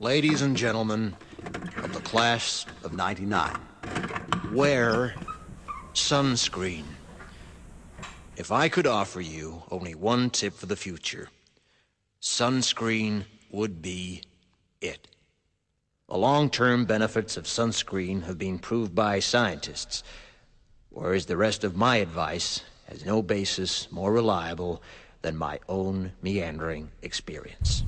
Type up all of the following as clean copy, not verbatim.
Ladies and gentlemen of the class of '99, wear sunscreen. If I could offer you only one tip for the future, sunscreen would be it. The long-term benefits of sunscreen have been proved by scientists, whereas the rest of my advice has no basis more reliable than my own meandering experience.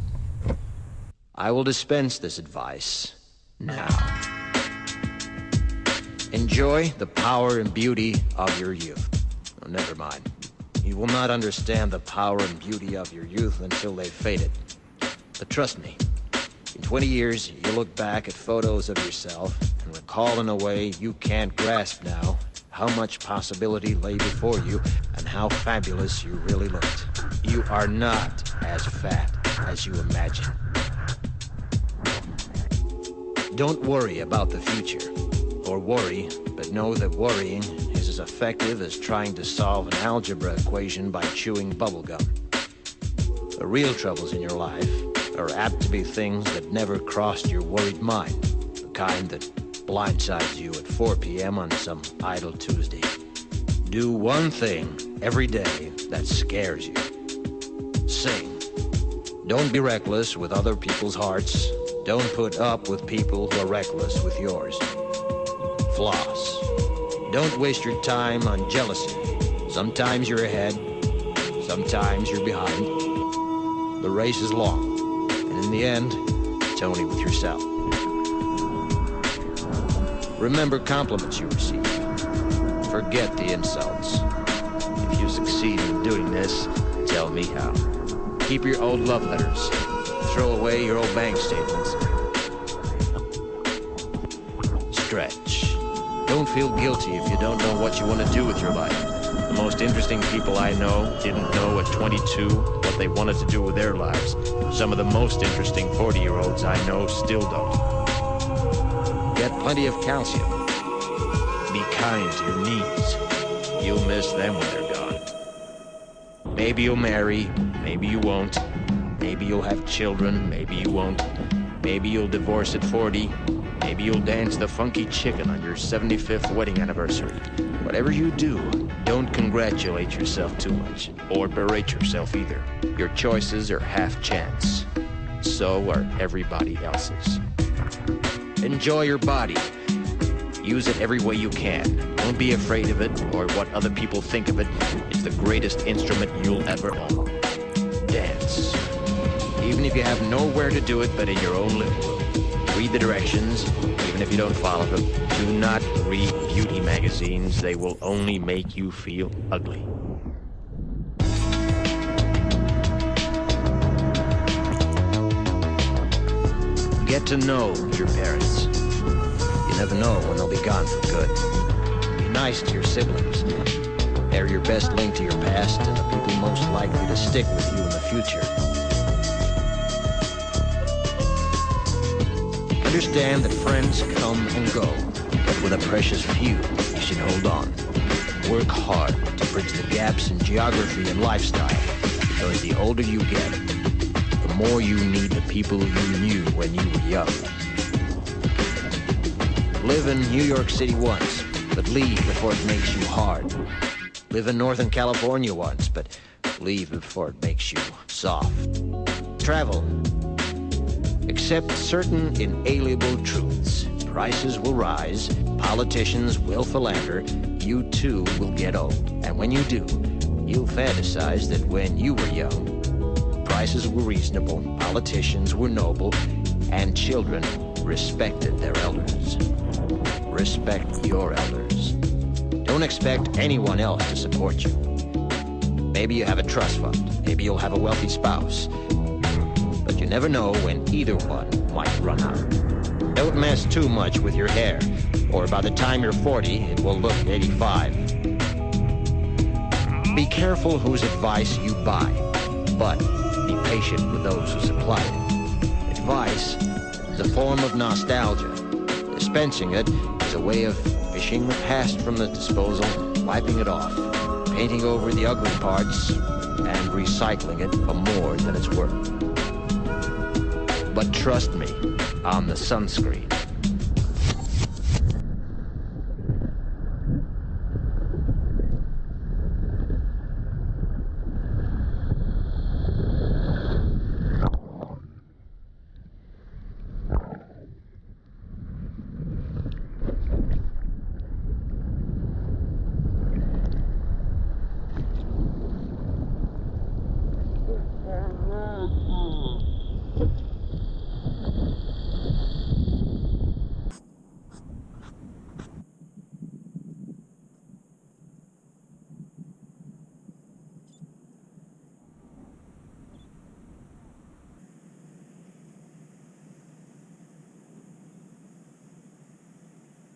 I will dispense this advice now. Enjoy the power and beauty of your youth. Oh, never mind. You will not understand the power and beauty of your youth until they've faded. But trust me, in 20 years, you'll look back at photos of yourself and recall in a way you can't grasp now how much possibility lay before you and how fabulous you really looked. You are not as fat as you imagine. Don't worry about the future, or worry, but know that worrying is as effective as trying to solve an algebra equation by chewing bubblegum. The real troubles in your life are apt to be things that never crossed your worried mind, the kind that blindsides you at 4 p.m. on some idle Tuesday. Do one thing every day that scares you. Sing. Don't be reckless with other people's hearts. Don't put up with people who are reckless with yours. Floss. Don't waste your time on jealousy. Sometimes you're ahead, sometimes you're behind. The race is long, and in the end, it's only with yourself. Remember compliments you receive. Forget the insults. If you succeed in doing this, tell me how. Keep your old love letters. Throw away your old bank statements. Stretch. Don't feel guilty if you don't know what you want to do with your life. The most interesting people I know didn't know at 22 what they wanted to do with their lives. Some of the most interesting 40-year-olds I know still don't. Get plenty of calcium. Be kind to your knees. You'll miss them when they're gone. Maybe you'll marry, maybe you won't. Maybe you'll have children, maybe you won't. Maybe you'll divorce at 40. Maybe you'll dance the funky chicken on your 75th wedding anniversary. Whatever you do, don't congratulate yourself too much, or berate yourself either. Your choices are half chance. So are everybody else's. Enjoy your body. Use it every way you can. Don't be afraid of it or what other people think of it. It's the greatest instrument you'll ever own. Dance. Even if you have nowhere to do it but in your own living room. Read the directions, even if you don't follow them. Do not read beauty magazines. They will only make you feel ugly. Get to know your parents. You never know when they'll be gone for good. Be nice to your siblings. They're your best link to your past and the people most likely to stick with you in the future. Understand that friends come and go, but with a precious few, you should hold on. Work hard to bridge the gaps in geography and lifestyle, because the older you get, the more you need the people you knew when you were young. Live in New York City once, but leave before it makes you hard. Live in Northern California once, but leave before it makes you soft. Travel. Accept certain inalienable truths. Prices will rise, politicians will philander, you too will get old. And when you do, you'll fantasize that when you were young, prices were reasonable, politicians were noble, and children respected their elders. Respect your elders. Don't expect anyone else to support you. Maybe you have a trust fund, maybe you'll have a wealthy spouse. But you never know when either one might run out. Don't mess too much with your hair, or by the time you're 40, it will look 85. Be careful whose advice you buy, but be patient with those who supply it. Advice is a form of nostalgia. Dispensing it is a way of fishing the past from the disposal, wiping it off, painting over the ugly parts, and recycling it for more than it's worth. But trust me on the sunscreen.